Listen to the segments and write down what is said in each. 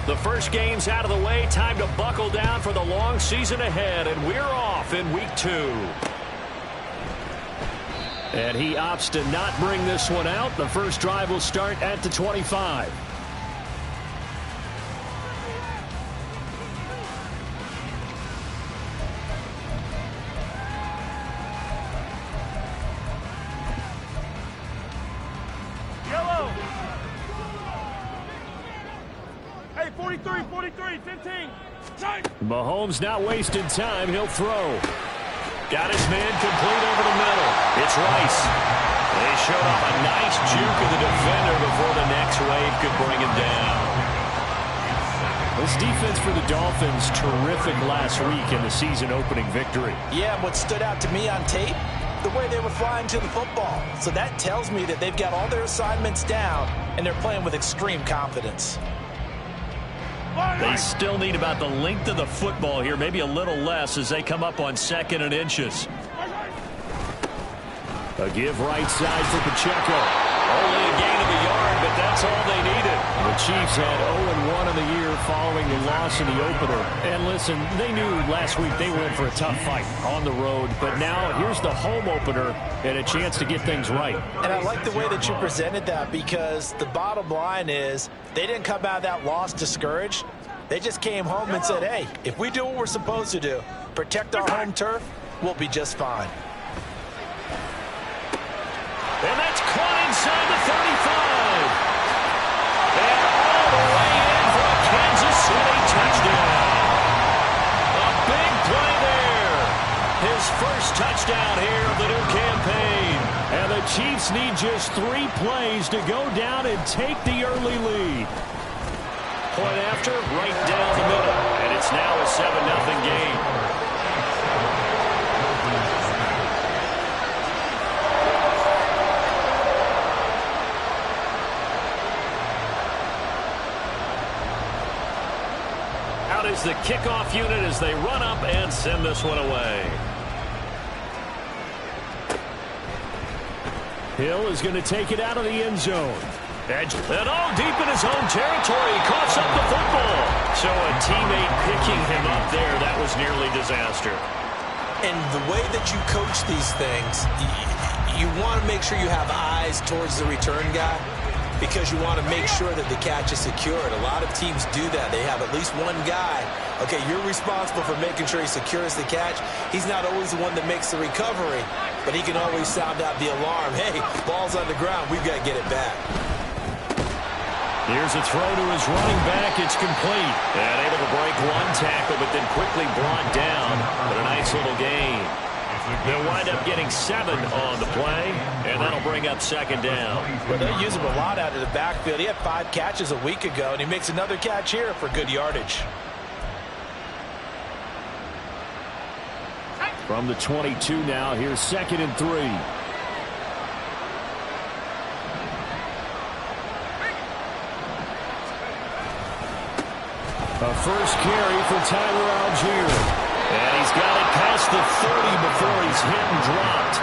The first game's out of the way. Time to buckle down for the long season ahead, and we're off in week 2. And he opts to not bring this one out. The first drive will start at the 25. Yellow. Hey, 43, 43, 15. Mahomes not wasting time. He'll throw. Got his man complete over the middle. It's Rice. They showed off a nice juke of the defender before the next wave could bring him down. This defense for the Dolphins, terrific last week in the season opening victory. Yeah, what stood out to me on tape, the way they were flying to the football. So that tells me that they've got all their assignments down, and they're playing with extreme confidence. They still need about the length of the football here, maybe a little less as they come up on 2nd and inches. A give right side for Pacheco. Only a gain of a yard, but that's all they needed. The Chiefs had 0-1 in the year following the loss in the opener. And listen, they knew last week they were in for a tough fight on the road. But now here's the home opener and a chance to get things right. And I like the way that you presented that, because the bottom line is they didn't come out of that loss discouraged. They just came home and said, hey, if we do what we're supposed to do, protect our home turf, we'll be just fine. And that's caught inside the 35. And all the way in for a Kansas City touchdown. A big play there. His first touchdown here of the new campaign. And the Chiefs need just 3 plays to go down and take the early lead. Point after, right down the middle. And it's now a 7-0 game. Out is the kickoff unit as they run up and send this one away. Hill is going to take it out of the end zone. And all deep in his own territory. He coughs up the football. So a teammate picking him up there, that was nearly disaster. And the way that you coach these things, you want to make sure you have eyes towards the return guy, because you want to make sure that the catch is secured. A lot of teams do that. They have at least one guy. Okay, you're responsible for making sure he secures the catch. He's not always the one that makes the recovery, but he can always sound out the alarm. Hey, ball's on the ground. We've got to get it back. Here's a throw to his running back. It's complete. And able to break one tackle, but then quickly brought down. But a nice little gain. They'll wind up getting 7 on the play, and that'll bring up 2nd down. Well, they'll use him a lot out of the backfield. He had 5 catches a week ago, and he makes another catch here for good yardage. From the 22 now, here's 2nd and 3. A first carry for Tyler Algier. And he's got it past the 30 before he's hit and dropped.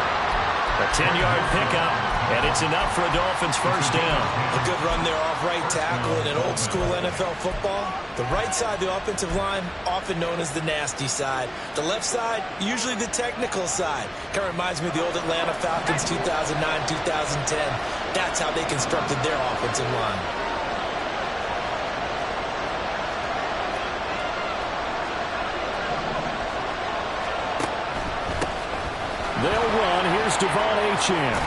A 10-yard pickup, and it's enough for a Dolphins first down. A good run there off right tackle in an old-school NFL football. The right side of the offensive line, often known as the nasty side. The left side, usually the technical side. Kind of reminds me of the old Atlanta Falcons 2009-2010. That's how they constructed their offensive line. They'll run. Here's Devon Achane.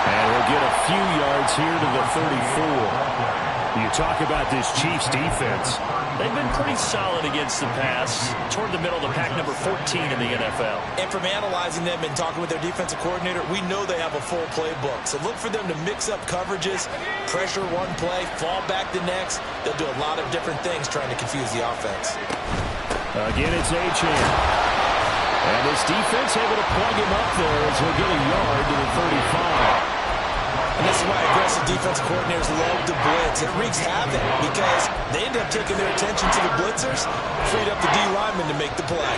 And he'll get a few yards here to the 34. You talk about this Chiefs defense. They've been pretty solid against the pass. Toward the middle of the pack, number 14 in the NFL. And from analyzing them and talking with their defensive coordinator, we know they have a full playbook. So look for them to mix up coverages, pressure one play, fall back the next. They'll do a lot of different things trying to confuse the offense. Again, it's Achane. And this defense able to plug him up there as he'll get a yard to the 35. And this is why aggressive defensive coordinators love to blitz. It wreaks havoc because they end up taking their attention to the blitzers, freed up the D lineman to make the play.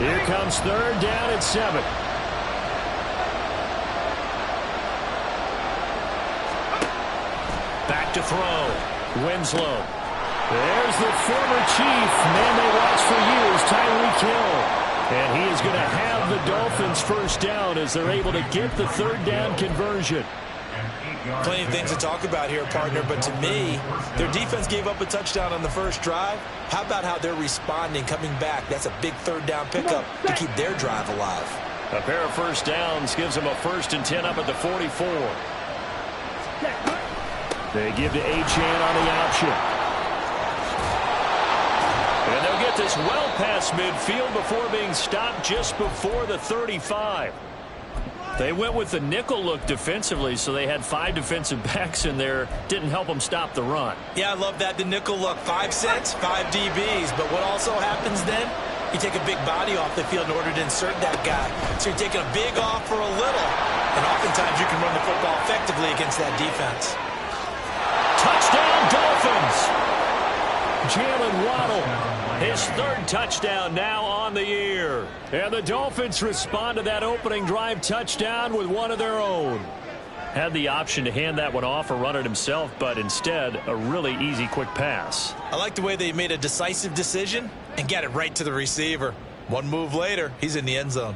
Here comes 3rd down and 7. back to throw. Winslow. There's the former Chief, man they watched for years, Tyreek Hill. And he is going to have the Dolphins first down as they're able to get the third down conversion. Plenty of things to talk about here, partner, but to me, their defense gave up a touchdown on the first drive. How about how they're responding, coming back? That's a big third down pickup to keep their drive alive. A pair of first downs gives them a 1st and 10 up at the 44. They give to Achane on the option. And they'll get this well past midfield before being stopped just before the 35. They went with the nickel look defensively, so they had 5 defensive backs in there. Didn't help them stop the run. Yeah, I love that, the nickel look. 5 cents, 5 DBs. But what also happens then, you take a big body off the field in order to insert that guy. So you're taking a big off for a little. And oftentimes you can run the football effectively against that defense. Touchdown, Dolphins! Jalen Waddle, his 3rd touchdown now on the year. And the Dolphins respond to that opening drive touchdown with one of their own. Had the option to hand that one off or run it himself, but instead a really easy quick pass. I like the way they made a decisive decision and got it right to the receiver. One move later, he's in the end zone.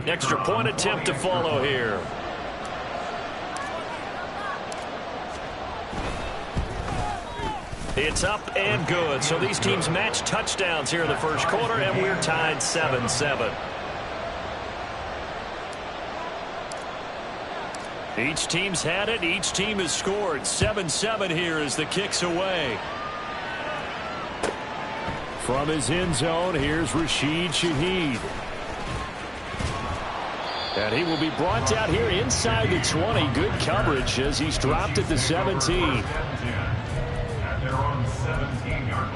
Extra point attempt to follow here. It's up and good. So these teams match touchdowns here in the first quarter, and we're tied 7-7. Each team's had it. Each team has scored. 7-7 here as the kick's away. From his end zone, here's Rashid Shaheed. And he will be brought down here inside the 20. Good coverage as he's dropped at the 17. And they're on the 17-yard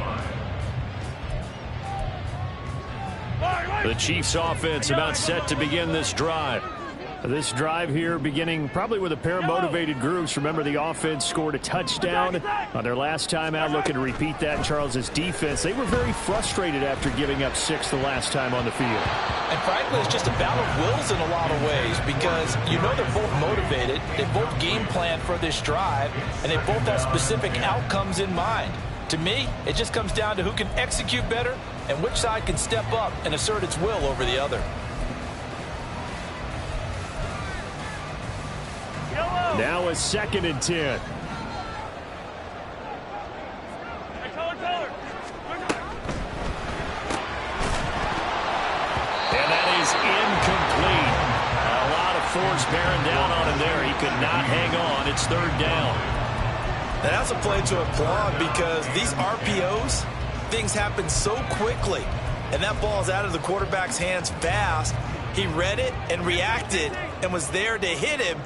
line. The Chiefs offense about set to begin this drive. This drive here beginning probably with a pair of motivated groups. Remember, the offense scored a touchdown on their last time out. Looking to repeat that in Charles's defense. They were very frustrated after giving up 6 the last time on the field. And frankly, it's just a battle of wills in a lot of ways because you know they're both motivated. They both game plan for this drive, and they both have specific outcomes in mind. To me, it just comes down to who can execute better and which side can step up and assert its will over the other. Now a 2nd and 10. Hey, Taylor. And that is incomplete. A lot of force bearing down on him there. He could not hang on. It's 3rd down. And that's a play to applaud because these RPOs, things happen so quickly. And that ball is out of the quarterback's hands fast. He read it and reacted and was there to hit him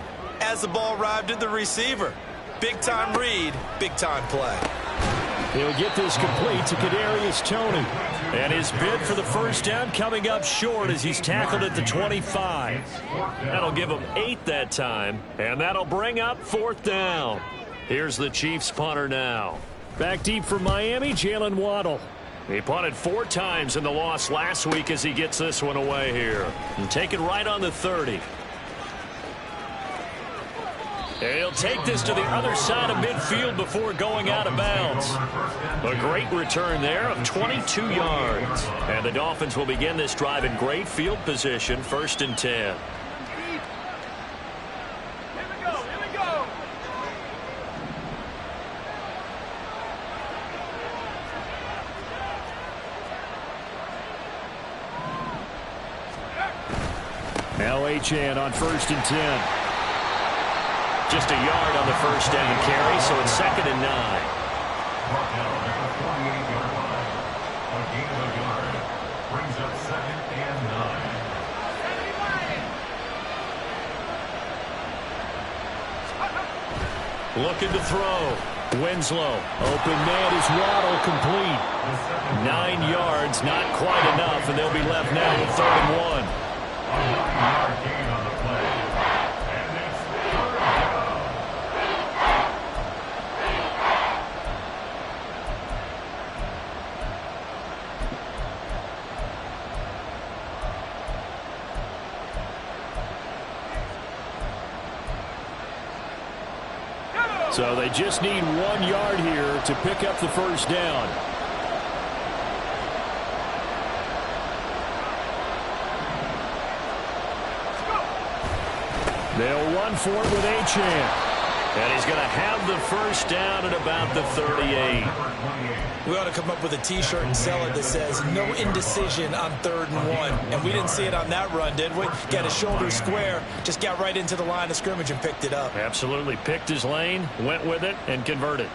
as the ball arrived at the receiver. Big time read, big time play. He'll get this complete to Kadarius Toney. And his bid for the first down coming up short as he's tackled at the 25. That'll give him 8 that time. And that'll bring up 4th down. Here's the Chiefs punter now. Back deep for Miami, Jalen Waddle. He punted 4 times in the loss last week as he gets this one away here. And take it right on the 30. And he'll take this to the other side of midfield before going out of bounds. A great return there of 22 yards. And the Dolphins will begin this drive in great field position, 1st and 10. Here we go. Now Achane on 1st and 10. Just a yard on the first down carry, so it's 2nd and 9. Brought down at the 48-yard line. A gain of a yard brings up 2nd and 9. Looking to throw. Winslow. Open man is Waddle, complete. 9 yards, not quite enough, and they'll be left now with 3rd and 1. A 1-yard gain on the play. And it's So they just need 1 yard here to pick up the first down. They'll run for it with Achane. And he's going to have the first down at about the 38. We ought to come up with a T-shirt and sell it that says no indecision on 3rd and 1. And we didn't see it on that run, did we? Got his shoulder square, just got right into the line of scrimmage and picked it up. Absolutely. Picked his lane, went with it, and converted.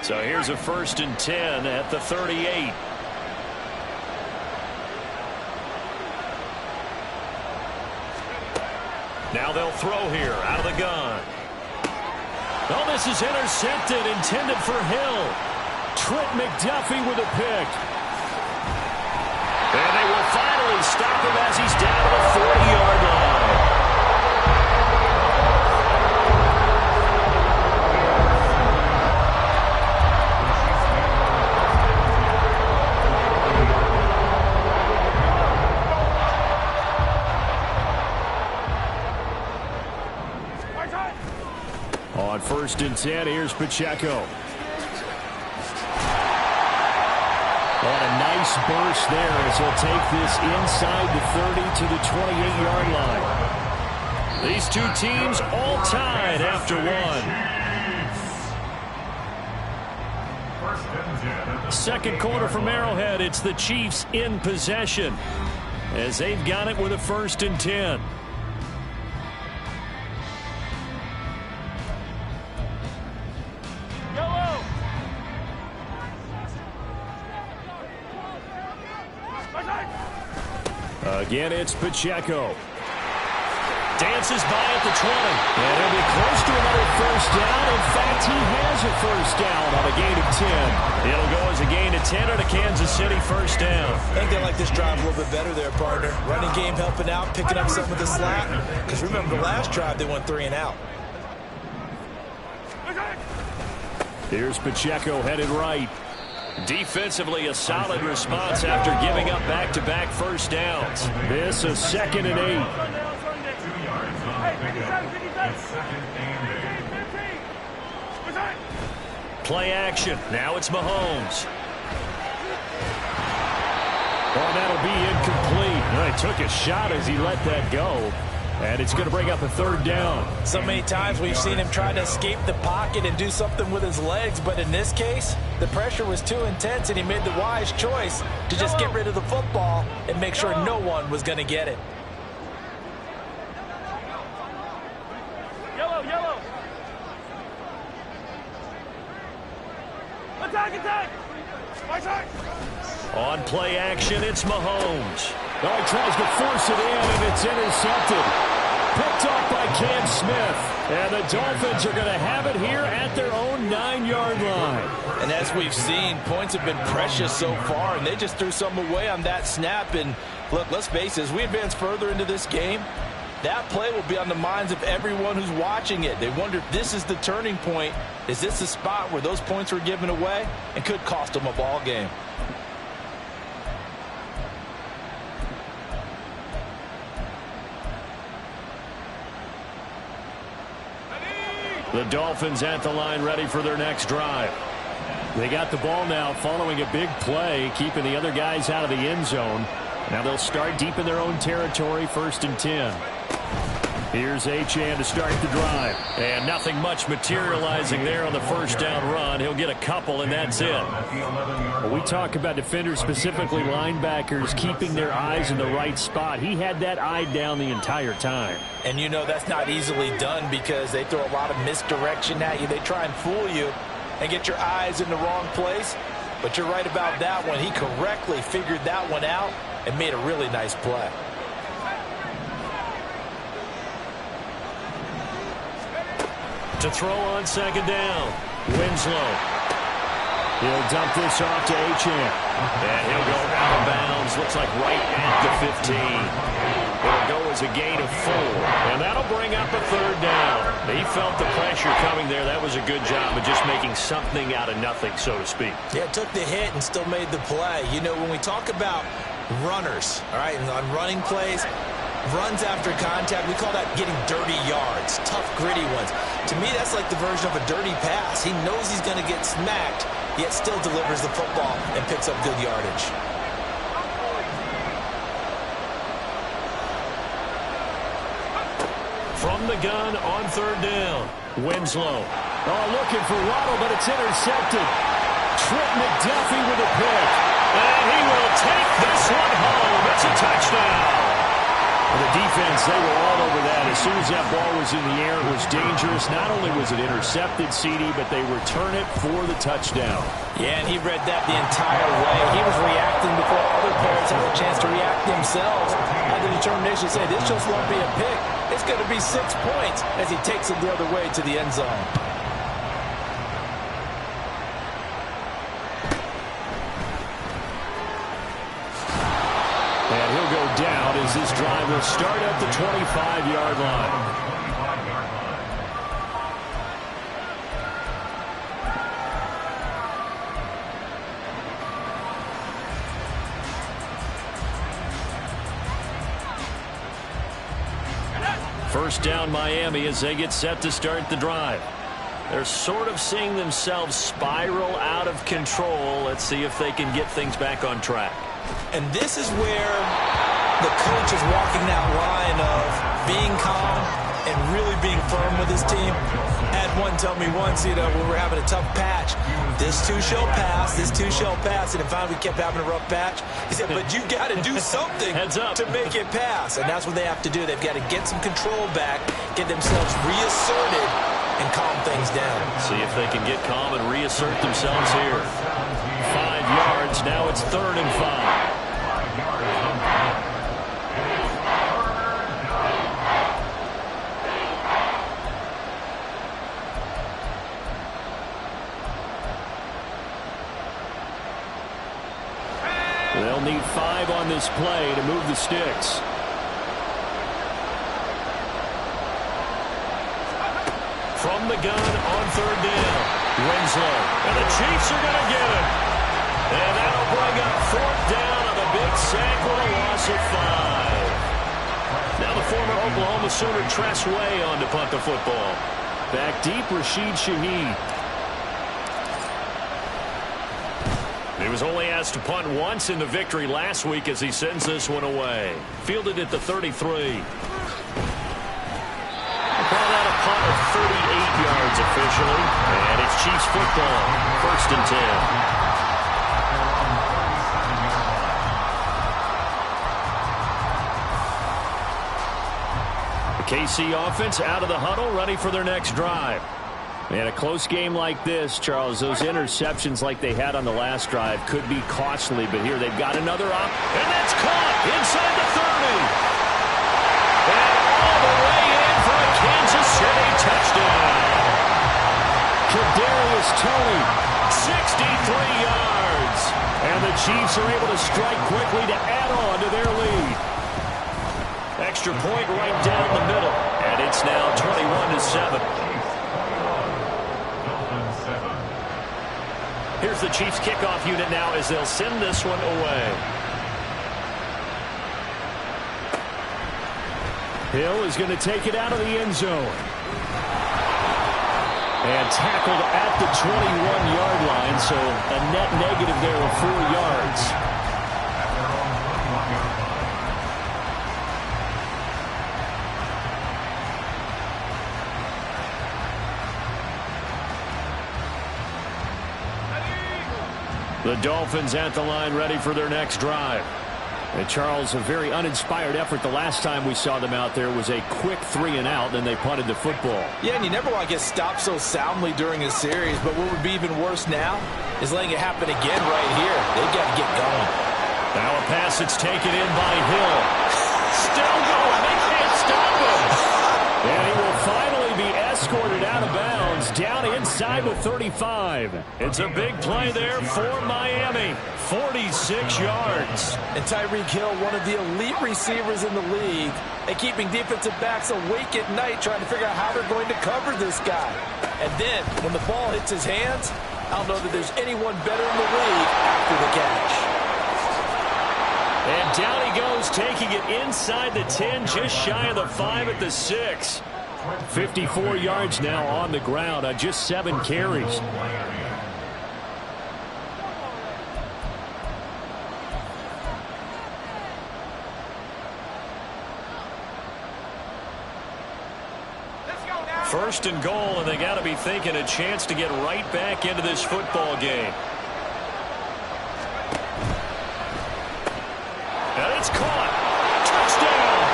So here's a 1st and 10 at the 38. Now they'll throw here out of the gun. Oh, this is intercepted, intended for Hill. Trent McDuffie with a pick. And they will finally stop him as he's down to the 40-yard line. On 1st and 10, here's Pacheco. On a nice burst there as he'll take this inside the 30 to the 28-yard line. These two teams all tied after one. Second quarter from Arrowhead, it's the Chiefs in possession as they've got it with a 1st and 10. Again, it's Pacheco. Dances by at the 20. And he'll be close to another first down. In fact, he has a first down on a gain of 10. It'll go as a gain of 10 and a Kansas City first down. I think they like this drive a little bit better there, partner. Running game helping out, picking up some of the slack. Because remember, the last drive they went 3 and out. Here's Pacheco headed right. Defensively, a solid response after giving up back-to-back first downs. This a 2nd and 8. Play action. Now it's Mahomes. Oh, that'll be incomplete. Well, he took a shot as he let that go. And it's going to bring up a 3rd down. So many times we've seen him try to escape the pocket and do something with his legs. But in this case, the pressure was too intense, and he made the wise choice to just get rid of the football and make sure no one was going to get it. Yellow. Attack. Right side. On play action, it's Mahomes. Oh, he tries to force it in, and it's intercepted. Picked off by Cam Smith. And the Dolphins are going to have it here at their own 9-yard line. And as we've seen, points have been precious so far, and they just threw some away on that snap. And look, let's face it, as we advance further into this game, that play will be on the minds of everyone who's watching it. They wonder if this is the turning point. Is this the spot where those points were given away and could cost them a ball game? The Dolphins at the line ready for their next drive. They got the ball now following a big play, keeping the other guys out of the end zone. Now they'll start deep in their own territory, 1st and 10. Here's Achane to start the drive. And nothing much materializing there on the first down run. He'll get a couple, and that's it. When we talk about defenders, specifically linebackers, keeping their eyes in the right spot. He had that eye down the entire time. And you know that's not easily done because they throw a lot of misdirection at you. They try and fool you and get your eyes in the wrong place. But you're right about that one. He correctly figured that one out and made a really nice play. To throw on 2nd down, Winslow. He'll dump this off to Achane. And he'll go out of bounds. Looks like right at the 15. It'll go as a gain of 4. And that'll bring up a 3rd down. He felt the pressure coming there. That was a good job of just making something out of nothing, so to speak. Yeah, took the hit and still made the play. You know, when we talk about runners, all right, and on running plays, runs after contact, we call that getting dirty yards, tough, gritty ones. To me, that's like the version of a dirty pass. He knows he's going to get smacked, yet still delivers the football and picks up good yardage. From the gun on third down, Winslow. Oh, looking for Waddle, but it's intercepted. Trent McDuffie with a pick. And he will take this one home. It's a touchdown. The defense, they were all over that. As soon as that ball was in the air, it was dangerous. Not only was it intercepted, CD, but they return it for the touchdown. Yeah, and he read that the entire way. He was reacting before other players had a chance to react themselves. Had the determination to say, this just won't be a pick. It's going to be 6 points as he takes it the other way to the end zone. And he'll go down as this drive will start at the 25-yard line. First down Miami as they get set to start the drive. They're sort of seeing themselves spiral out of control. Let's see if they can get things back on track. And this is where the coach is walking that line of being calm and really being firm with his team. Had one tell me once, when we're having a tough patch, this too shall pass, this too shall pass. And finally we kept having a rough patch. He said, but you got to do something to make it pass. And that's what they have to do. They've got to get some control back, get themselves reasserted, and calm things down. See if they can get calm and reassert themselves here. 5 yards. Now it's 3rd and 5. They'll need 5 on this play to move the sticks. From the gun on 3rd down, Winslow. And the Chiefs are going to get it. And that'll bring up 4th down on the big sack with a loss of 5. Now the former Oklahoma Sooner Tress Way on to punt the football. Back deep, Rashid Shaheed. He was only asked to punt once in the victory last week as he sends this one away. Fielded at the 33. Call that a punt of 38 yards officially. And it's Chiefs football. 1st and 10. The KC offense out of the huddle, ready for their next drive. And a close game like this, Charles, those interceptions like they had on the last drive could be costly. But here they've got another up. And that's caught inside the 30. And all the way in for a Kansas City touchdown. Kadarius Toney, 63 yards. And the Chiefs are able to strike quickly to add on to their lead. Extra point right down the middle. And it's now 21-7. Here's the Chiefs kickoff unit now as they'll send this one away. Hill is going to take it out of the end zone. And tackled at the 21-yard line, so a net negative there of 4 yards. The Dolphins at the line ready for their next drive. And Charles, a very uninspired effort the last time we saw them out there was a quick 3-and-out, and they punted the football. Yeah, and you never want to get stopped so soundly during a series, but what would be even worse now is letting it happen again right here. They've got to get going. Now a pass that's taken in by Hill. Still going. They can't stop him. And he will finally be escorted out of bounds down inside the 35. It's a big play there for Miami. 46 yards. And Tyreek Hill, one of the elite receivers in the league, and keeping defensive backs awake at night trying to figure out how they're going to cover this guy. And then, when the ball hits his hands, I don't know that there's anyone better in the league after the catch. And down he goes, taking it inside the 10, just shy of the 5 at the 6. 54 yards now on the ground on just 7 carries. First and goal, and they got to be thinking a chance to get right back into this football game. And it's caught. Touchdown!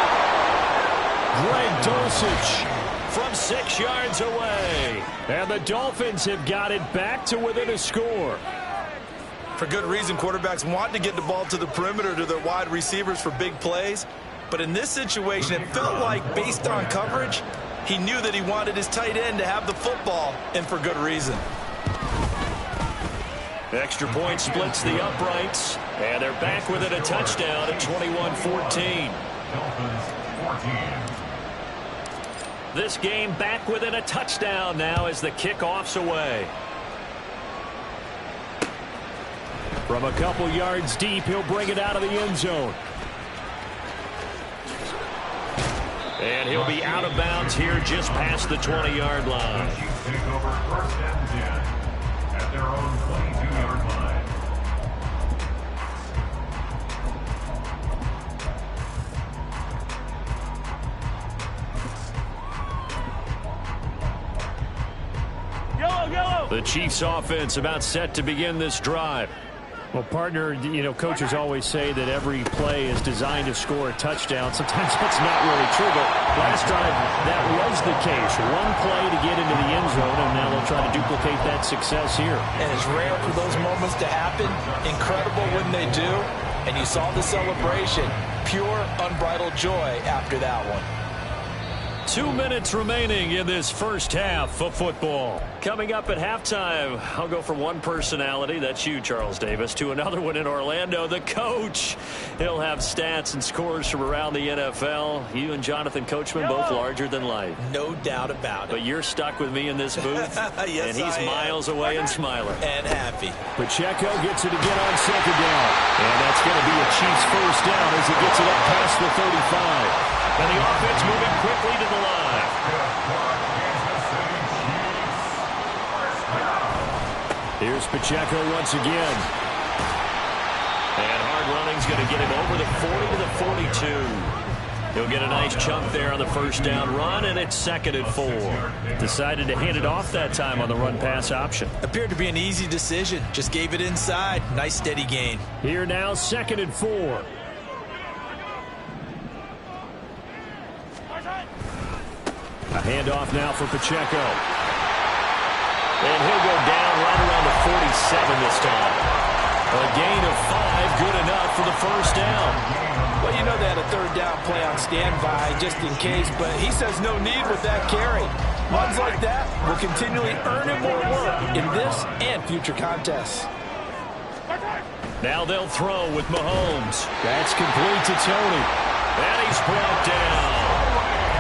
Greg Dulcich from 6 yards away. And the Dolphins have got it back to within a score. For good reason, quarterbacks want to get the ball to the perimeter to their wide receivers for big plays. But in this situation, it felt like, based on coverage, he knew that he wanted his tight end to have the football, and for good reason. Extra point splits the uprights, and they're back within a touchdown at 21-14. This game back within a touchdown now as the kickoff's away. From a couple yards deep, he'll bring it out of the end zone. And he'll be out of bounds here just past the 20-yard line. Take over first and 10 at their own 22-yard line. The Chiefs offense about set to begin this drive. Well, partner, you know, coaches always say that every play is designed to score a touchdown. Sometimes that's not really true, but last drive that was the case. One play to get into the end zone, and now they'll try to duplicate that success here. And it's rare for those moments to happen. Incredible when they do. And you saw the celebration. Pure, unbridled joy after that one. 2 minutes remaining in this first half of football. Coming up at halftime, I'll go from one personality, that's you, Charles Davis, to another one in Orlando, the coach. He'll have stats and scores from around the NFL. You and Jonathan Coachman, both larger than life. No doubt about it. But you're stuck with me in this booth, yes, and he's miles away and smiling. And happy. Pacheco gets it again on second down. And that's going to be a Chiefs first down as he gets it up past the 35. And the offense moving quickly to the line. Here's Pacheco once again. And hard running's going to get him over the 40 to the 42. He'll get a nice chunk there on the first down run, and it's 2nd and 4. Decided to hand it off that time on the run-pass option. Appeared to be an easy decision. Just gave it inside. Nice steady gain. Here now, 2nd and 4. A handoff now for Pacheco. And he'll go down right around the 47 this time. A gain of 5, good enough for the first down. Well, you know they had a third down play on standby just in case, but he says no need with that carry. Runs like that will continually earn him more work in this and future contests. Now they'll throw with Mahomes. That's complete to Tony. And he's brought down.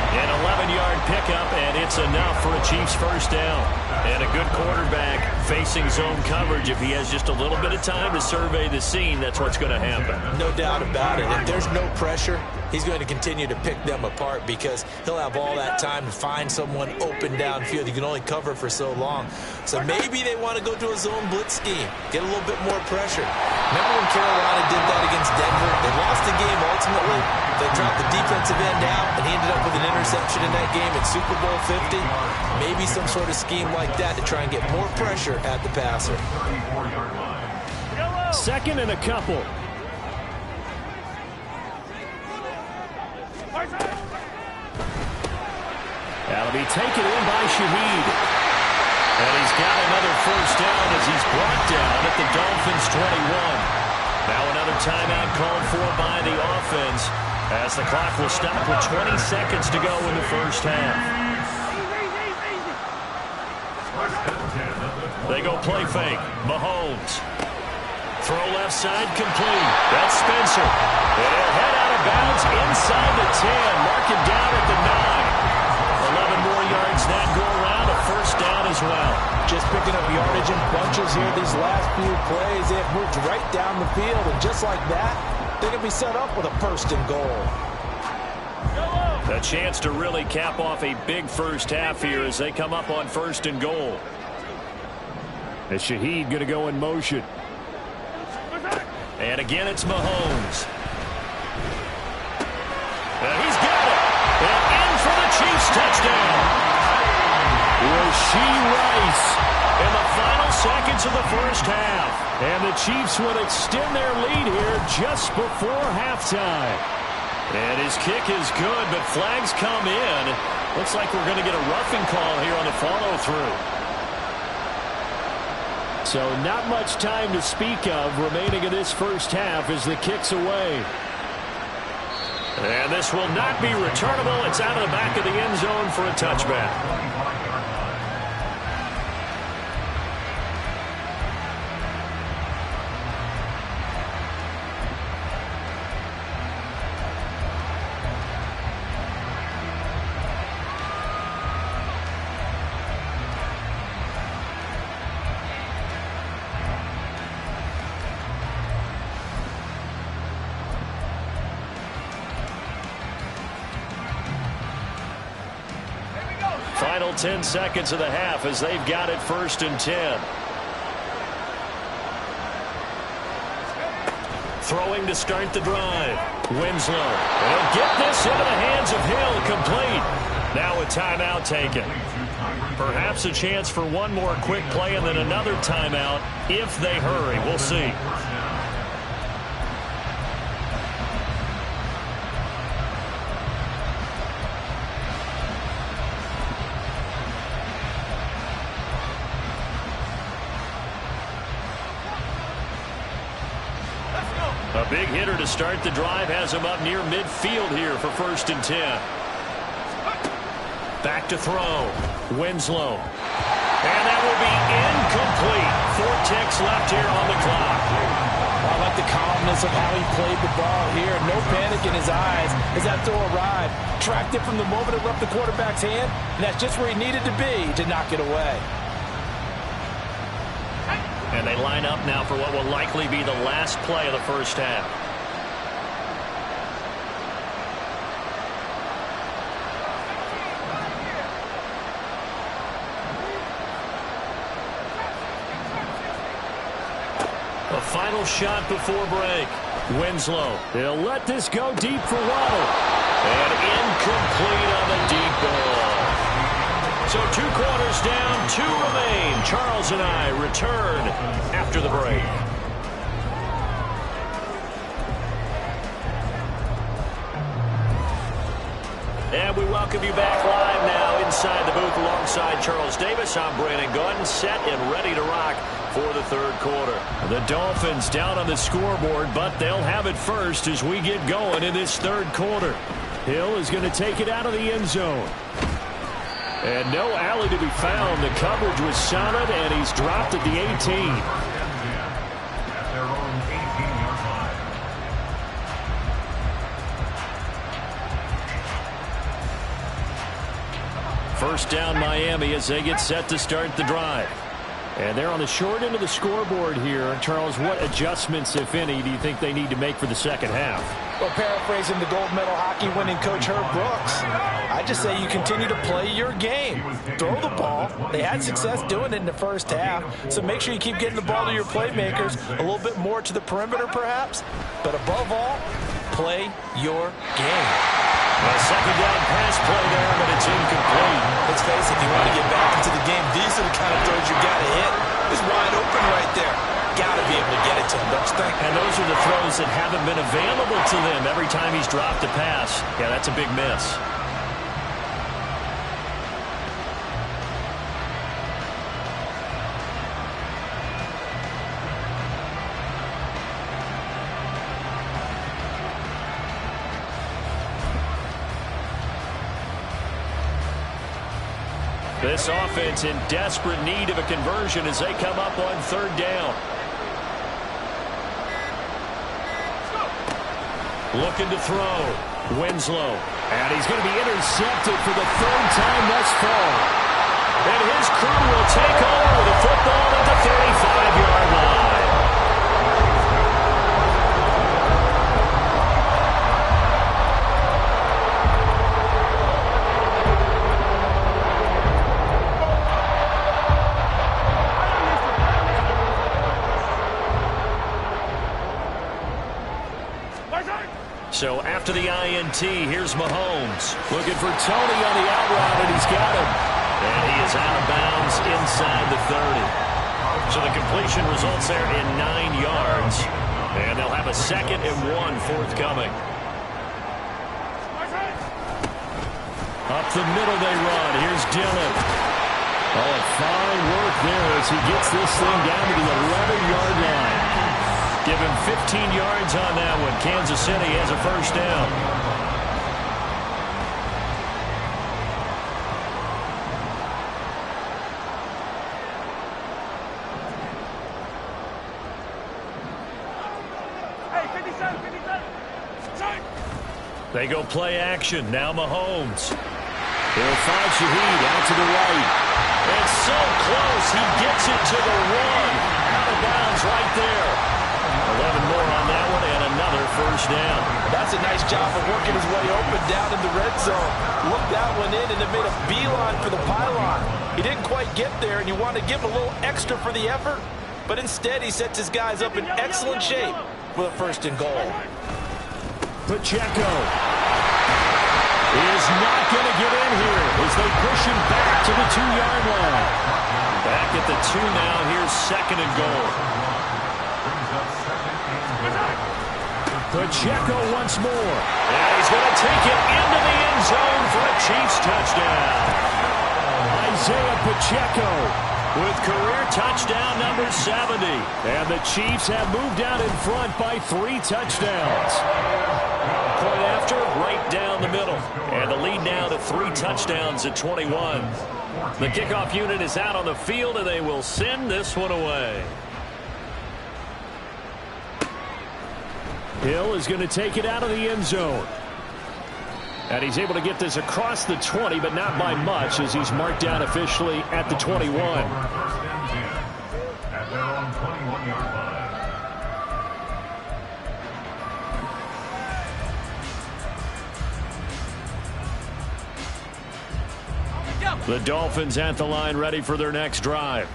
An 11-yard pickup, and it's enough for a Chiefs first down. And a good quarterback facing zone coverage. If he has just a little bit of time to survey the scene, that's what's going to happen. No doubt about it. If there's no pressure, he's going to continue to pick them apart because he'll have all that time to find someone open downfield. He can only cover for so long. So maybe they want to go to a zone blitz scheme, get a little bit more pressure. Remember when Carolina did that against Denver? They lost the game ultimately. They dropped the defensive end out, and he ended up with an interception in that game at Super Bowl 50. Maybe some sort of scheme like that to try and get more pressure at the passer. 2nd and a couple. That'll be taken in by Shaheed. And he's got another first down as he's brought down at the Dolphins 21. Now another timeout called for by the offense as the clock will stop with 20 seconds to go in the first half. They go play fake. Mahomes. Throw left side complete. That's Spencer. And he'll head out of bounds inside the 10. Mark him down at the 9. 11 more yards that go around. A first down as well. Just picking up yardage in bunches here these last few plays. It moved right down the field, and just like that, they can be set up with a 1st and goal. A chance to really cap off a big first half here as they come up on 1st and goal. As Shaheed going to go in motion. And again, it's Mahomes. And he's got it. And in for the Chiefs touchdown. Rashee Rice in the final seconds of the first half. And the Chiefs would extend their lead here just before halftime. And his kick is good, but flags come in. Looks like we're going to get a roughing call here on the follow-through. So not much time to speak of remaining in this first half as the kick's away. And this will not be returnable. It's out of the back of the end zone for a touchback. Final 10 seconds of the half as they've got it 1st and 10. Throwing to start the drive. Winslow will get this into the hands of Hill, complete. Now a timeout taken. Perhaps a chance for one more quick play and then another timeout if they hurry. We'll see. A big hitter to start the drive has him up near midfield here for 1st and 10. Back to throw. Winslow. And that will be incomplete. 4 ticks left here on the clock. I like the calmness of how he played the ball here. No panic in his eyes as that throw arrived. Tracked it from the moment it left the quarterback's hand, and that's just where he needed to be to knock it away. And they line up now for what will likely be the last play of the first half. A final shot before break. Winslow. He'll let this go deep for Waddle. And incomplete on the deep ball. So 2 quarters down, 2 remain. Charles and I return after the break. And we welcome you back live now inside the booth alongside Charles Davis. I'm Brandon Gordon, set and ready to rock for the 3rd quarter. The Dolphins down on the scoreboard, but they'll have it first as we get going in this 3rd quarter. Hill is going to take it out of the end zone. And no alley to be found. The coverage was solid, and he's dropped at the 18. At their own 18-yard line. First down Miami as they get set to start the drive. And they're on the short end of the scoreboard here. Charles, what adjustments, if any, do you think they need to make for the second half? Well, paraphrasing the gold medal hockey winning coach Herb Brooks, I just say you continue to play your game. Throw the ball. They had success doing it in the first half, so make sure you keep getting the ball to your playmakers, a little bit more to the perimeter perhaps, but above all, play your game. A second down pass play there, but it's incomplete. Let's face it, if you want to get back into the game, these are the kind of throws you got to hit. It's wide open right there. Got to be able to get it to him, don't you think? And those are the throws that haven't been available to them every time he's dropped a pass. Yeah, that's a big miss. This offense in desperate need of a conversion as they come up on 3rd down. Looking to throw. Winslow. And he's going to be intercepted for the 3rd time thus far. And his crew will take over with the football at the 35-yard line. So after the INT, here's Mahomes. Looking for Tony on the out route, and he's got him. And he is out of bounds inside the 30. So the completion results there in 9 yards. And they'll have a 2nd and 1 forthcoming. Up the middle they run. Here's Dillon. Oh, fine work there as he gets this thing down to the 11-yard line. Give him 15 yards on that one. Kansas City has a first down. They go play action. Now Mahomes. They'll find Shaheed out to the right. It's so close. He gets it to the 1. Out of bounds right there. 11 more on that one and another first down. That's a nice job of working his way open down in the red zone. Looked that one in and it made a beeline for the pylon. He didn't quite get there, and you want to give him a little extra for the effort. But instead, he sets his guys up in excellent shape for the 1st and goal. Pacheco is not going to get in here as they push him back to the 2-yard line. Back at the 2 now. Here's 2nd and goal. Pacheco once more. And he's going to take it into the end zone for a Chiefs touchdown. Isaiah Pacheco with career touchdown number 70. And the Chiefs have moved out in front by 3 touchdowns. Point after, right down the middle. And the lead now to 3 touchdowns at 21. The kickoff unit is out on the field, and they will send this one away. Hill is going to take it out of the end zone. And he's able to get this across the 20, but not by much, as he's marked down officially at the 21. At their own 21-yard line. The Dolphins at the line, ready for their next drive.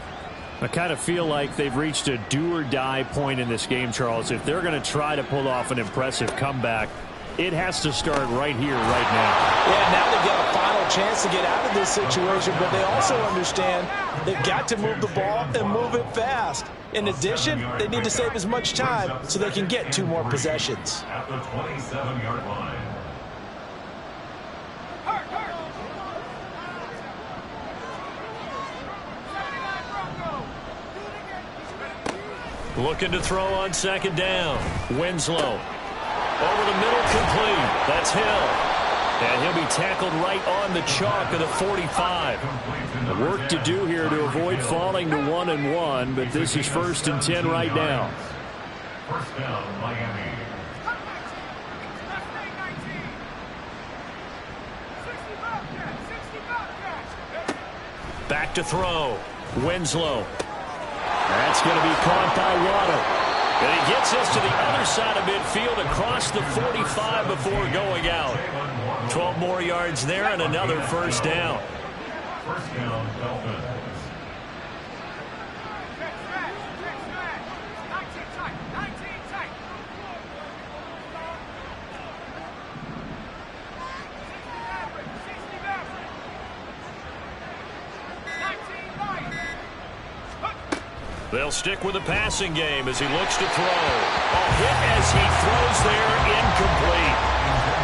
I kind of feel like they've reached a do-or-die point in this game, Charles. If they're going to try to pull off an impressive comeback, it has to start right here, right now. Yeah, now they've got a final chance to get out of this situation, but they also understand they've got to move the ball and move it fast. In addition, they need to save as much time so they can get 2 more possessions. At the 27-yard line. Looking to throw on 2nd down. Winslow. Over the middle, complete. That's Hill. And he'll be tackled right on the chalk of the 45. Work to do here to avoid falling to 1-1, but this is 1st and 10 right now. First down, Miami. Back to throw. Winslow. That's going to be caught by Waddle. And he gets us to the other side of midfield across the 45 before going out. 12 more yards there and another first down. First down, Dolphins. They'll stick with the passing game as he looks to throw. A hit as he throws there, incomplete.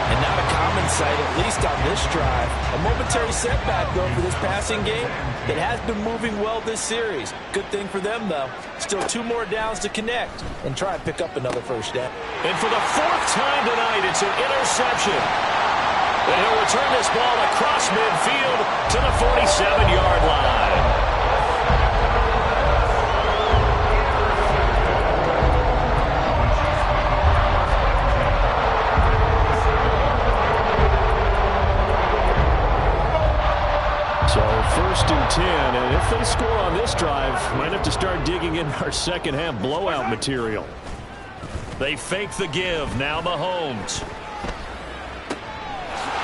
And not a common sight, at least on this drive. A momentary setback, though, for this passing game that has been moving well this series. Good thing for them, though. Still 2 more downs to connect and try and pick up another first down. And for the 4th time tonight, it's an interception. And he'll return this ball across midfield to the 47-yard line. So 1st and 10, and if they score on this drive, might have to start digging in our second half blowout material. They fake the give. Now Mahomes.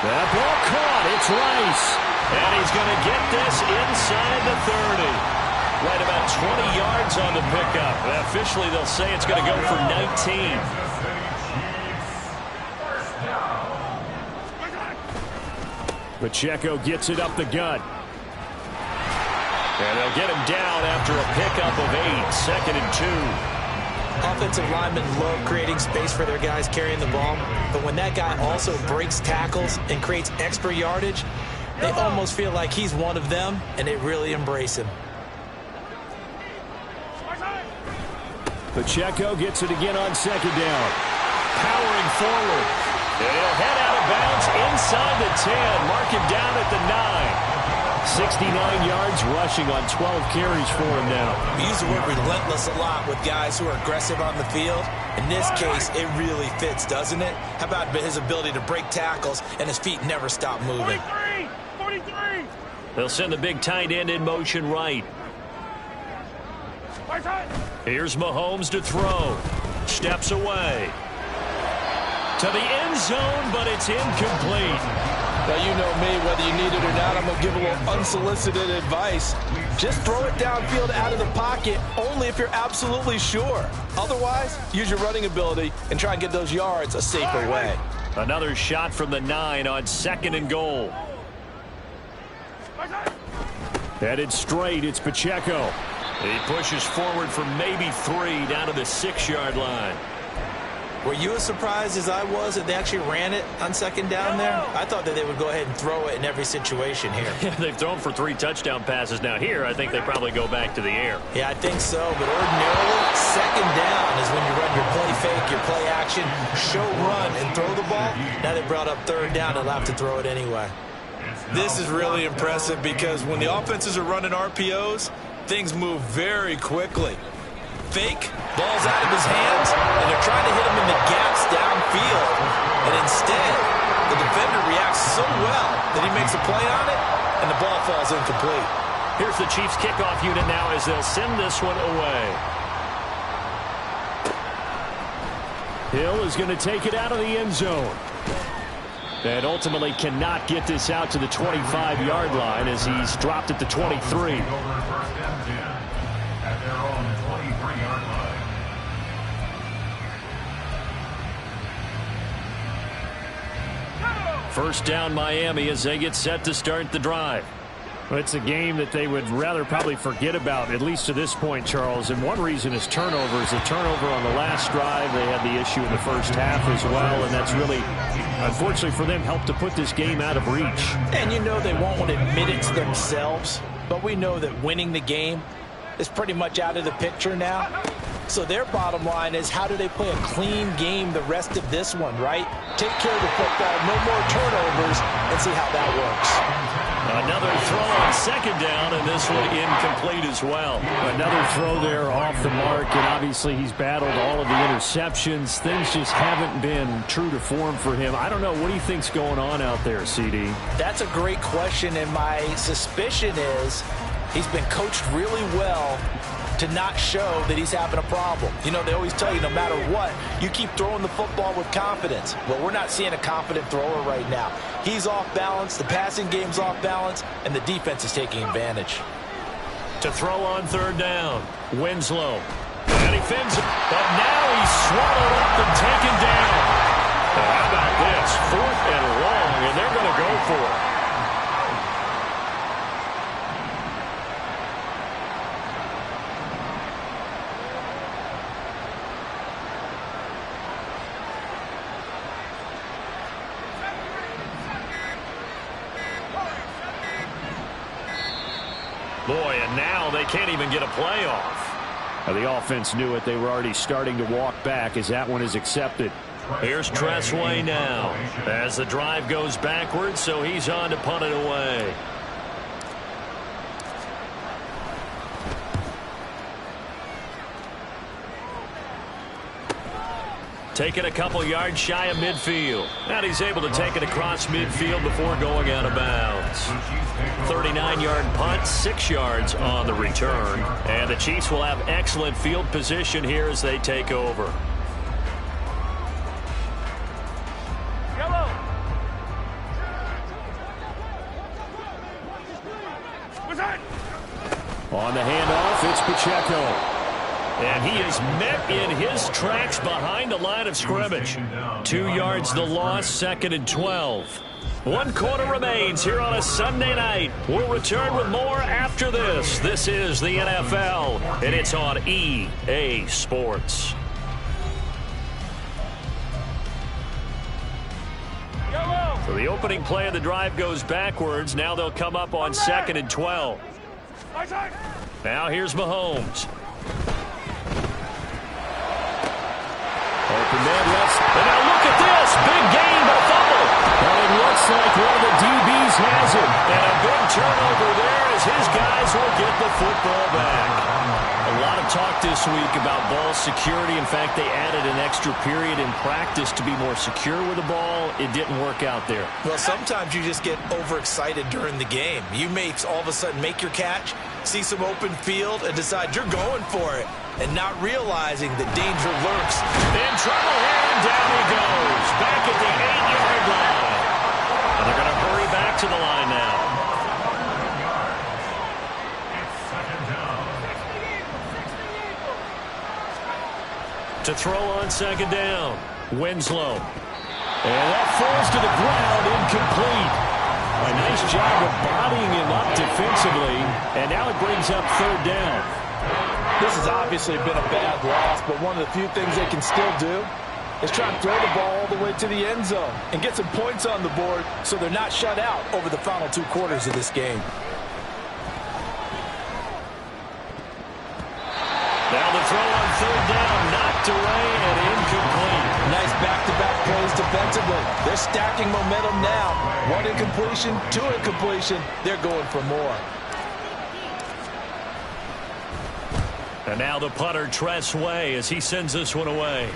That ball caught. It's Rice. And he's going to get this inside the 30. Right about 20 yards on the pickup. Officially, they'll say it's going to go for 19. Pacheco gets it up the gut. And they'll get him down after a pickup of 8, 2nd and 2. Offensive linemen love creating space for their guys carrying the ball, but when that guy also breaks tackles and creates extra yardage, they almost feel like he's one of them, and they really embrace him. Pacheco gets it again on 2nd down. Powering forward. And he'll head out of bounds inside the 10. Mark him down at the 9. 69 yards rushing on 12 carries for him now. We use the word relentless a lot with guys who are aggressive on the field. In this case, it really fits, doesn't it? How about his ability to break tackles and his feet never stop moving? 43! They'll send the big tight end in motion right. Here's Mahomes to throw. Steps away. To the end zone, but it's incomplete. Now, you know me, whether you need it or not, I'm going to give a little unsolicited advice. Just throw it downfield out of the pocket, only if you're absolutely sure. Otherwise, use your running ability and try and get those yards a safer way. Another shot from the 9 on 2nd and goal. Headed straight, it's Pacheco. He pushes forward for maybe 3 down to the 6-yard line. Were you as surprised as I was that they actually ran it on 2nd down there? I thought that they would go ahead and throw it in every situation here. Yeah, they've thrown for 3 touchdown passes. Now here, I think they probably go back to the air. Yeah, I think so. But ordinarily, 2nd down is when you run your play fake, your play action, show run, and throw the ball. Now they brought up 3rd down. They'll have to throw it anyway. This is really impressive because when the offenses are running RPOs, things move very quickly. Fake, ball's out of his hands, and they're trying to hit him in the gaps downfield. And instead, the defender reacts so well that he makes a play on it, and the ball falls incomplete. Here's the Chiefs kickoff unit now as they'll send this one away. Hill is going to take it out of the end zone. And ultimately cannot get this out to the 25-yard line as he's dropped at the 23. First down Miami as they get set to start the drive. Well, it's a game that they would rather probably forget about, at least to this point, Charles. And one reason is turnovers. A turnover on the last drive. They had the issue in the first half as well, and that's really, unfortunately for them, helped to put this game out of reach. And you know they won't want to admit it to themselves, but we know that winning the game is pretty much out of the picture now. So their bottom line is, how do they play a clean game the rest of this one, right? Take care of the football, no more turnovers, and see how that works. Another throw on 2nd down, and this one incomplete as well. Another throw there off the mark, and obviously he's battled all of the interceptions. Things just haven't been true to form for him. I don't know. What do you think's going on out there, CD? That's a great question, and my suspicion is he's been coached really well to not show that he's having a problem. You know, they always tell you no matter what, you keep throwing the football with confidence. Well, we're not seeing a confident thrower right now. He's off balance, the passing game's off balance, and the defense is taking advantage. To throw on 3rd down, Winslow. And he fins it, but now he's swallowed up and taken down. How about this? 4th and long, and they're going to go for it. Boy, and now they can't even get a play off. The offense knew it. They were already starting to walk back as that one is accepted. Here's Tressway now as the drive goes backwards, so he's on to punt it away. Taking a couple yards shy of midfield. And he's able to take it across midfield before going out of bounds. 39-yard punt, 6 yards on the return. And the Chiefs will have excellent field position here as they take over. Yellow. On the handoff, it's Pacheco. And he is met in his tracks behind the line of scrimmage. 2 yards the loss, 2nd and 12. 1 quarter remains here on a Sunday night. We'll return with more after this. This is the NFL, and it's on EA Sports. So the opening play of the drive goes backwards. Now they'll come up on 2nd and 12. Now here's Mahomes. Open man left. And now look at this. Big gain, but a fumble. And it looks like one of the DBs has it. And a big turnover there as his guys will get the football back. A lot of talk this week about ball security. In fact, they added an extra period in practice to be more secure with the ball. It didn't work out there. Well, sometimes you just get overexcited during the game. You may all of a sudden make your catch, see some open field, and decide you're going for it, and not realizing that danger lurks. In trouble here, and down he goes. Back at the 8-yard line. And they're going to hurry back to the line now. To throw on 2nd down. Winslow. And that falls to the ground, incomplete. A nice job of bodying him up defensively. And now it brings up 3rd down. This has obviously been a bad loss, but one of the few things they can still do is try and throw the ball all the way to the end zone and get some points on the board so they're not shut out over the final 2 quarters of this game. Now the throw on 3rd down, knocked away and incomplete. Nice back-to-back plays defensively. They're stacking momentum now. 1 incompletion, 2 incompletion. They're going for more. And now the punter, Tress Way, as he sends this one away.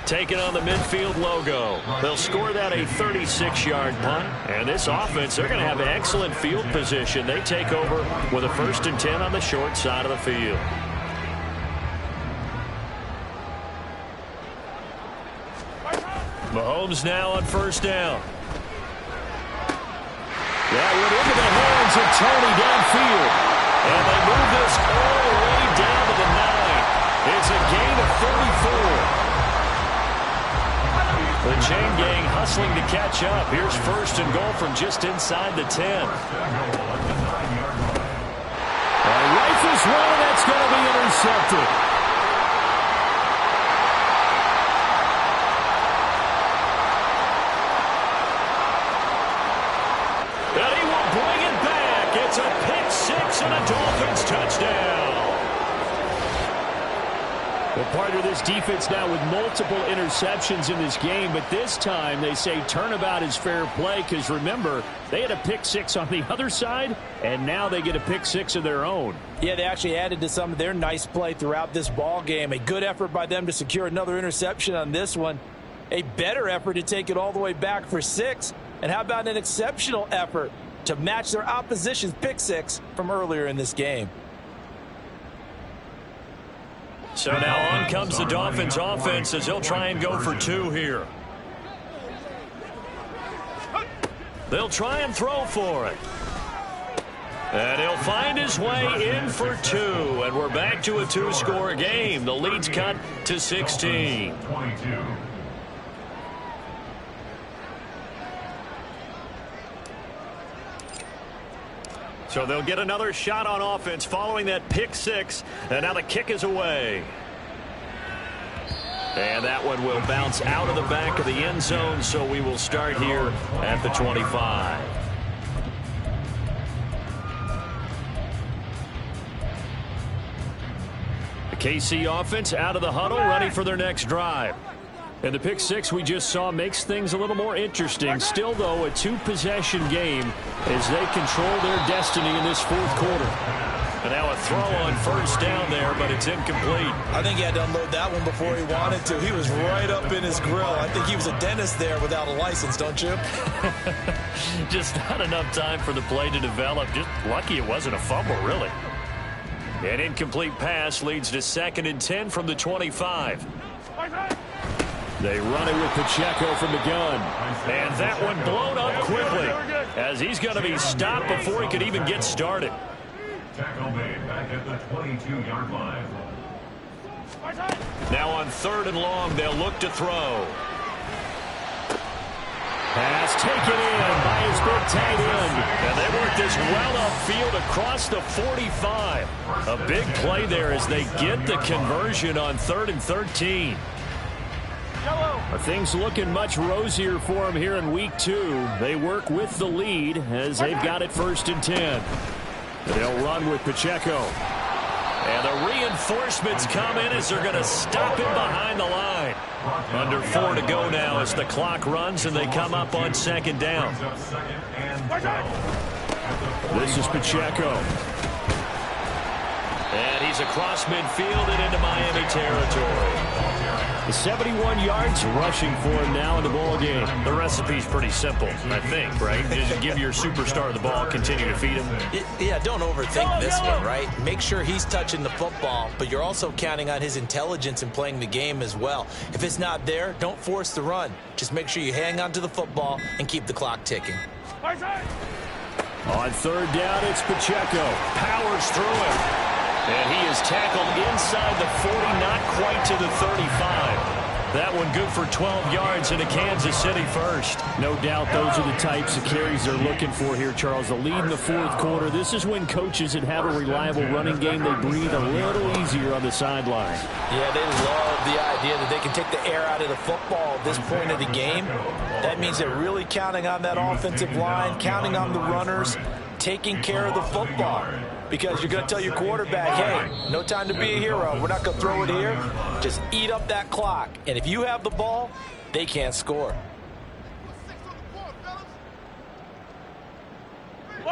Taking on the midfield logo. They'll score that a 36-yard punt. And this offense, they're going to have excellent field position. They take over with a 1st and 10 on the short side of the field. Mahomes now on 1st down. That went into the hands of Tony downfield. And they move this all the way down to the 9. It's a gain of 34. The chain gang hustling to catch up. Here's 1st and goal from just inside the 10. Rifles one, and that's going to be intercepted. And he will bring it back. It's a pick 6 and a Dolphins touchdown. Well, part of this defense now with multiple interceptions in this game, but this time they say turnabout is fair play because, remember, they had a pick 6 on the other side, and now they get a pick 6 of their own. Yeah, they actually added to some of their nice play throughout this ball game. A good effort by them to secure another interception on this one. A better effort to take it all the way back for 6. And how about an exceptional effort to match their opposition's pick 6 from earlier in this game? So now on comes the Dolphins offense as they'll try and go for 2 here. They'll try and throw for it. And he'll find his way in for 2. And we're back to a 2-score game. The lead's cut to 16. 22. So they'll get another shot on offense following that pick 6. And now the kick is away. And that one will bounce out of the back of the end zone. So we will start here at the 25. The KC offense out of the huddle, ready for their next drive. And the pick 6 we just saw makes things a little more interesting. Still, though, a 2-possession game as they control their destiny in this 4th quarter. And now a throw on 1st down there, but it's incomplete. I think he had to unload that one before he wanted to. He was right up in his grill. I think he was a dentist there without a license, don't you? Just not enough time for the play to develop. Just lucky it wasn't a fumble, really. An incomplete pass leads to 2nd and 10 from the 25. They run it with Pacheco from the gun. And that one blown up quickly as he's going to be stopped before he could even get started. Tackle made back at the 22-yard line. Now on 3rd and long, they'll look to throw. Pass taken tight end. And they work this well upfield across the 45. A big play there as they get the conversion on 3rd and 13. Are things looking much rosier for them here in week 2? They work with the lead as they've got it 1st and 10. They'll run with Pacheco. And the reinforcements come in as they're going to stop him behind the line. Under 4 to go now as the clock runs and they come up on 2nd down. This is Pacheco. And he's across midfield and into Miami territory. 71 yards rushing for him now in the ball game. The recipe's pretty simple, I think, right? Just give your superstar the ball, continue to feed him. Yeah, don't overthink this one, right? Make sure he's touching the football, but you're also counting on his intelligence in playing the game as well. If it's not there, don't force the run. Just make sure you hang on to the football and keep the clock ticking. On 3rd down, it's Pacheco. Powers through him. And he is tackled inside the 40, not quite to the 35. That one good for 12 yards into Kansas City first. No doubt those are the types of carries they're looking for here, Charles. The lead in the 4th quarter. This is when coaches that have a reliable running game, they breathe a little easier on the sideline. Yeah, they love the idea that they can take the air out of the football at this point of the game. That means they're really counting on that offensive line, counting on the runners, taking care of the football. Because you're going to tell your quarterback, hey, no time to be a hero. We're not going to throw it here. Just eat up that clock. And if you have the ball, they can't score.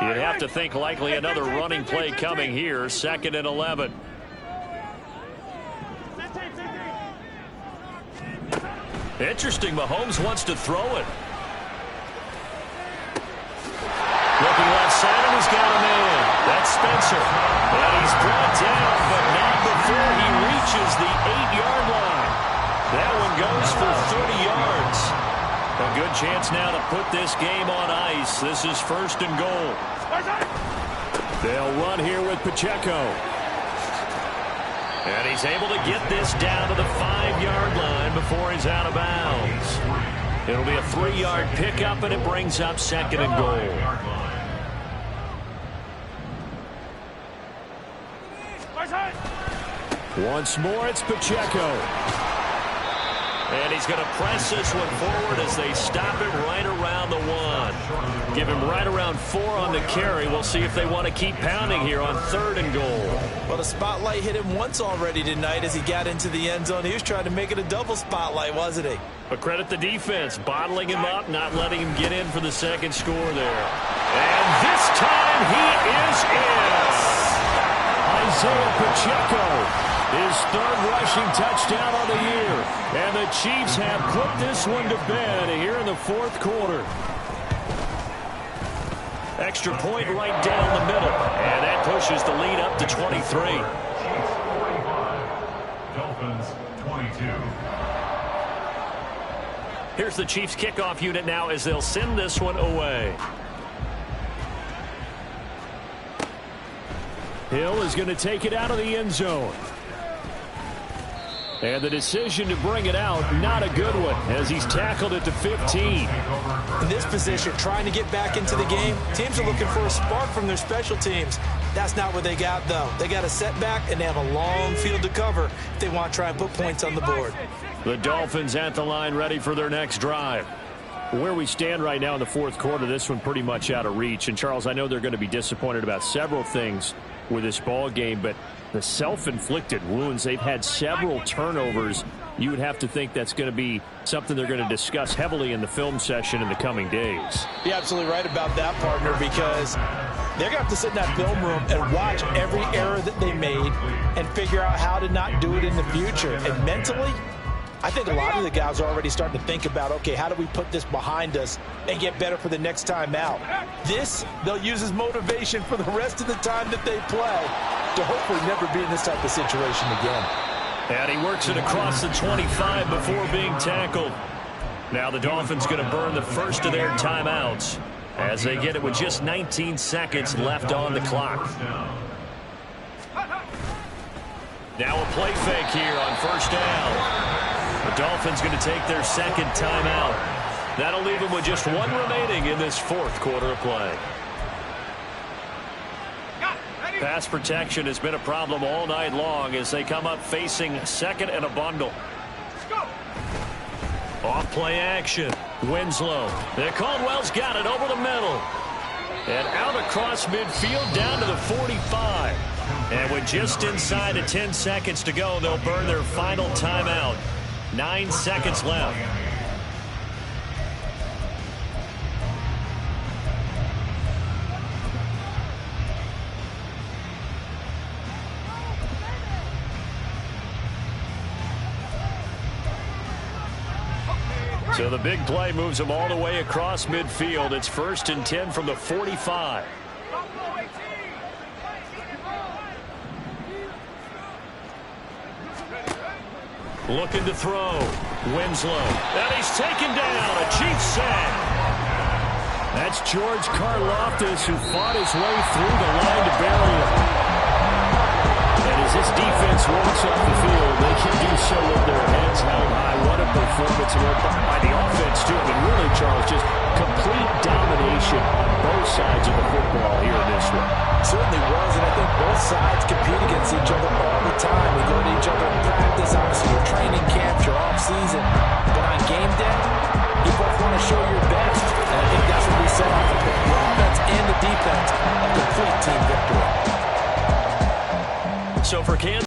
You'd have to think likely another running play coming here. 2nd and 11. Interesting. Mahomes wants to throw it. Looking left side, and he's got a man. That's Spencer. And he's brought down, but not before he reaches the 8-yard line. That one goes for 30 yards. A good chance now to put this game on ice. This is 1st and goal. They'll run here with Pacheco. And he's able to get this down to the 5-yard line before he's out of bounds. It'll be a 3-yard pickup, and it brings up 2nd and goal. Once more, it's Pacheco. And he's going to press this one forward as they stop him right around the 1. Give him right around 4 on the carry. We'll see if they want to keep pounding here on 3rd and goal. Well, the spotlight hit him once already tonight as he got into the end zone. He was trying to make it a double spotlight, wasn't he? But credit the defense, bottling him up, not letting him get in for the 2nd score there. And this time he is in. Isaiah Pacheco. His 3rd rushing touchdown on the year. And the Chiefs have put this one to bed here in the 4th quarter. Extra point right down the middle. And that pushes the lead up to 23. Dolphins 22. Here's the Chiefs kickoff unit now as they'll send this one away. Hill is going to take it out of the end zone. And the decision to bring it out, not a good one, as he's tackled it to 15. In this position, trying to get back into the game, teams are looking for a spark from their special teams. That's not what they got, though. They got a setback, and they have a long field to cover if they want to try and put points on the board. The Dolphins at the line ready for their next drive. Where we stand right now in the 4th quarter, this one pretty much out of reach. And, Charles, I know they're going to be disappointed about several things with this ball game, but the self-inflicted wounds, they've had several turnovers. You would have to think that's going to be something they're going to discuss heavily in the film session in the coming days. You're absolutely right about that, partner, because they're going to have to sit in that film room and watch every error that they made and figure out how to not do it in the future. And mentally, I think a lot of the guys are already starting to think about, okay, how do we put this behind us and get better for the next time out? This, they'll use as motivation for the rest of the time that they play to hopefully never be in this type of situation again. And he works it across the 25 before being tackled. Now the Dolphins going to burn the first of their timeouts as they get it with just 19 seconds left on the clock. Now a play fake here on 1st down. The Dolphins going to take their 2nd timeout. That'll leave them with just one remaining in this fourth quarter of play. Pass protection has been a problem all night long as they come up facing second and a bundle. Off play action. Winslow. Caldwell's got it over the middle. And out across midfield down to the 45. And with just inside of 10 seconds to go, they'll burn their final timeout. 9 seconds left. So the big play moves them all the way across midfield. It's 1st and 10 from the 45. Looking to throw. Winslow. And he's taken down. A Chiefs sack. That's George Karlaftis, who fought his way through the line to bury him. And as this defense walks off the field, they can do so with their heads held high. What a performance by the offense, too. I mean, really, Charles, just complete domination on both sides of the football here in this one. Certainly was, and I think both sides compete against each other all the time. We go to each other in practice, obviously your training camps, your off-season. But on game day, you both want to show your best. And I think that's what we set off the offense and the defense, a complete team victory. So for Kansas.